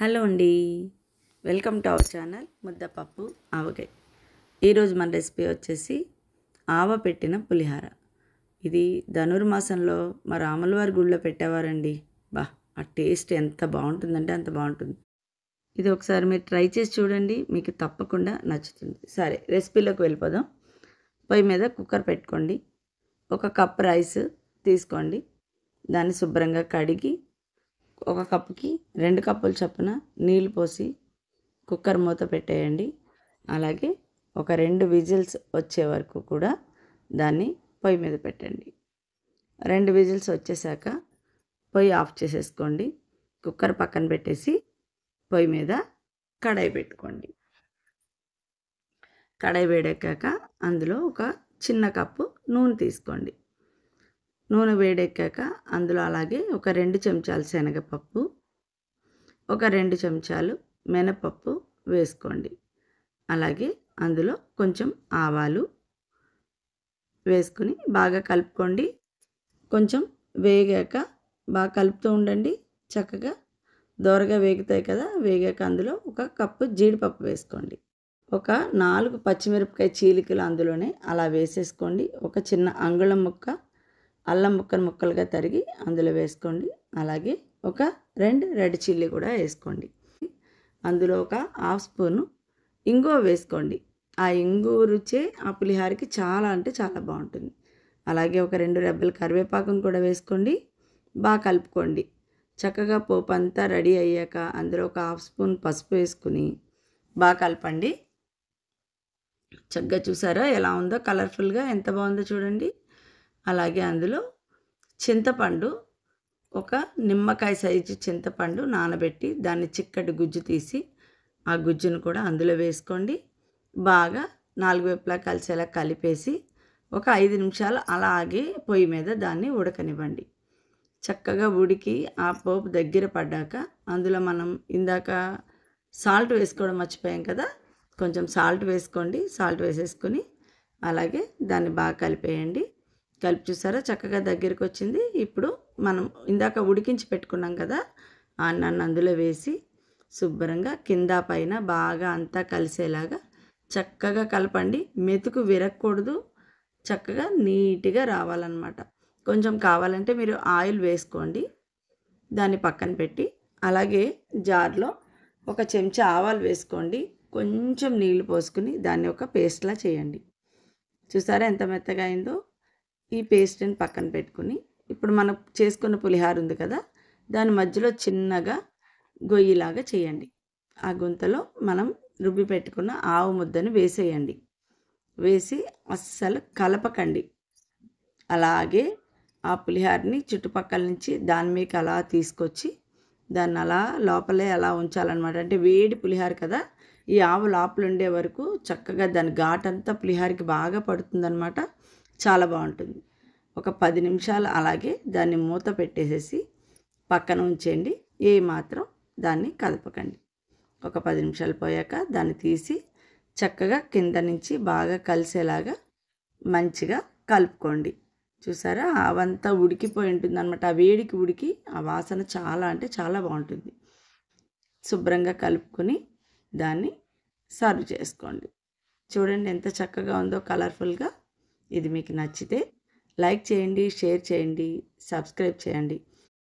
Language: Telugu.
హలో అండి, వెల్కమ్ టు అవర్ ఛానల్ ముద్దపప్పు ఆవకాయ. ఈరోజు మన రెసిపీ వచ్చేసి ఆవ పెట్టిన పులిహార. ఇది ధనుర్మాసంలో మా రాములవారి గుడిలో పెట్టేవారండి. ఆ టేస్ట్ ఎంత బాగుంటుందంటే అంత బాగుంటుంది. ఇది ఒకసారి మీరు ట్రై చేసి చూడండి, మీకు తప్పకుండా నచ్చుతుంది. సరే, రెసిపీలోకి వెళ్ళిపోదాం. పొయ్యి మీద కుక్కర్ పెట్టుకోండి. ఒక కప్ రైస్ తీసుకోండి. దాన్ని శుభ్రంగా కడిగి ఒక కప్పుకి 2 కప్పుల చొప్పున నీళ్ళు పోసి కుక్కర్ మూత పెట్టేయండి. అలాగే ఒక 2 విజిల్స్ వచ్చే వరకు కూడా దాన్ని పొయ్యి మీద పెట్టండి. 2 విజిల్స్ వచ్చేసాక పొయ్యి ఆఫ్ చేసేసుకోండి. కుక్కర్ పక్కన పెట్టేసి పొయ్యి మీద కడాయి పెట్టుకోండి. కడాయి వేడెక్కాక అందులో ఒక చిన్న కప్పు నూనె తీసుకోండి. నూనె వేడెక్కాక అందులో అలాగే ఒక 2 చెంచాలు శనగపప్పు, ఒక 2 చెంచాలు మినపప్పు వేసుకోండి. అలాగే అందులో కొంచెం ఆవాలు వేసుకుని బాగా కలుపుకోండి. కొంచెం వేగాక బాగా కలుపుతూ ఉండండి. చక్కగా దోరగా వేగుతాయి కదా. వేగాక అందులో ఒక కప్పు జీడిపప్పు వేసుకోండి. ఒక 4 పచ్చిమిరపకాయ చీలికలు అందులోనే అలా వేసేసుకోండి. ఒక చిన్న అంగుళం ముక్క అల్లం ముక్కను ముక్కలుగా తరిగి అందులో వేసుకోండి. అలాగే ఒక 2 రెడ్ చిల్లీ కూడా వేసుకోండి. అందులో ఒక హాఫ్ స్పూను ఇంగువ వేసుకోండి. ఆ ఇంగువ రుచే ఆ పులిహారకి చాలా అంటే చాలా బాగుంటుంది. అలాగే ఒక 2 రెబ్బల కరివేపాకును కూడా వేసుకోండి. బాగా కలుపుకోండి. చక్కగా పోపు అంతా రెడీ అయ్యాక అందులో ఒక హాఫ్ స్పూన్ పసుపు వేసుకుని బాగా కలపండి. చక్కగా చూసారా ఎలా ఉందో, కలర్ఫుల్గా ఎంత బాగుందో చూడండి. అలాగే అందులో చింతపండు, ఒక నిమ్మకాయ సైజు చింతపండు నానబెట్టి దాన్ని చిక్కటి గుజ్జు తీసి ఆ గుజ్జును కూడా అందులో వేసుకోండి. బాగా 4 వైపులా కలిసేలా కలిపేసి ఒక 5 నిమిషాలు అలాగే పొయ్యి మీద దాన్ని ఉడకనివ్వండి. చక్కగా ఉడికి ఆ పోపు దగ్గర పడ్డాక అందులో మనం ఇందాక సాల్ట్ వేసుకోవడం మర్చిపోయాం కదా, కొంచెం సాల్ట్ వేసుకోండి. సాల్ట్ వేసేసుకొని అలాగే దాన్ని బాగా కలిపేయండి. కలిపి చూసారా చక్కగా దగ్గరికి వచ్చింది. ఇప్పుడు మనం ఇందాక ఉడికించి పెట్టుకున్నాం కదా, ఆ అన్నాన్ని అందులో వేసి శుభ్రంగా కింద పైన బాగా అంతా కలిసేలాగా చక్కగా కలపండి. మెతుకు విరగకూడదు, చక్కగా నీట్గా రావాలన్నమాట. కొంచెం కావాలంటే మీరు ఆయిల్ వేసుకోండి. దాన్ని పక్కన పెట్టి అలాగే జార్లో ఒక చెంచా ఆవాలు వేసుకోండి. కొంచెం నీళ్లు పోసుకుని దాన్ని ఒక పేస్ట్లా చేయండి. చూసారా ఎంత మెత్తగా అయిందో. ఈ పేస్ట్ని పక్కన పెట్టుకుని ఇప్పుడు మనం చేసుకున్న పులిహార ఉంది కదా, దాని మధ్యలో చిన్నగా గొయ్యిలాగా చేయండి. ఆ గుంతలో మనం రుబ్బి పెట్టుకున్న ఆవు ముద్దని వేసేయండి. వేసి అస్సలు కలపకండి. అలాగే ఆ పులిహారని చుట్టుపక్కల నుంచి దాని మీకు అలా తీసుకొచ్చి దాన్ని అలా లోపలే అలా ఉంచాలన్నమాట. అంటే వేడి పులిహార కదా, ఈ ఆవు లోపల ఉండే వరకు చక్కగా దాని ఘాటంతా పులిహారకి బాగా పడుతుందన్నమాట. చాలా బాగుంటుంది. ఒక 10 నిమిషాలు అలాగే దాన్ని మూత పెట్టేసేసి పక్కన ఉంచేయండి. ఏమాత్రం దాన్ని కదపకండి. ఒక 10 నిమిషాలు పోయాక దాన్ని తీసి చక్కగా కింద నుంచి బాగా కలిసేలాగా మంచిగా కలుపుకోండి. చూసారా అవంతా ఉడికిపోయి ఉంటుందన్నమాట. ఆ వేడికి ఉడికి ఆ వాసన చాలా అంటే చాలా బాగుంటుంది. శుభ్రంగా కలుపుకొని దాన్ని సర్వ్ చేసుకోండి. చూడండి ఎంత చక్కగా ఉందో కలర్ఫుల్గా. ఇది మీకు నచ్చితే లైక్ చేయండి, షేర్ చేయండి, సబ్స్క్రైబ్ చేయండి.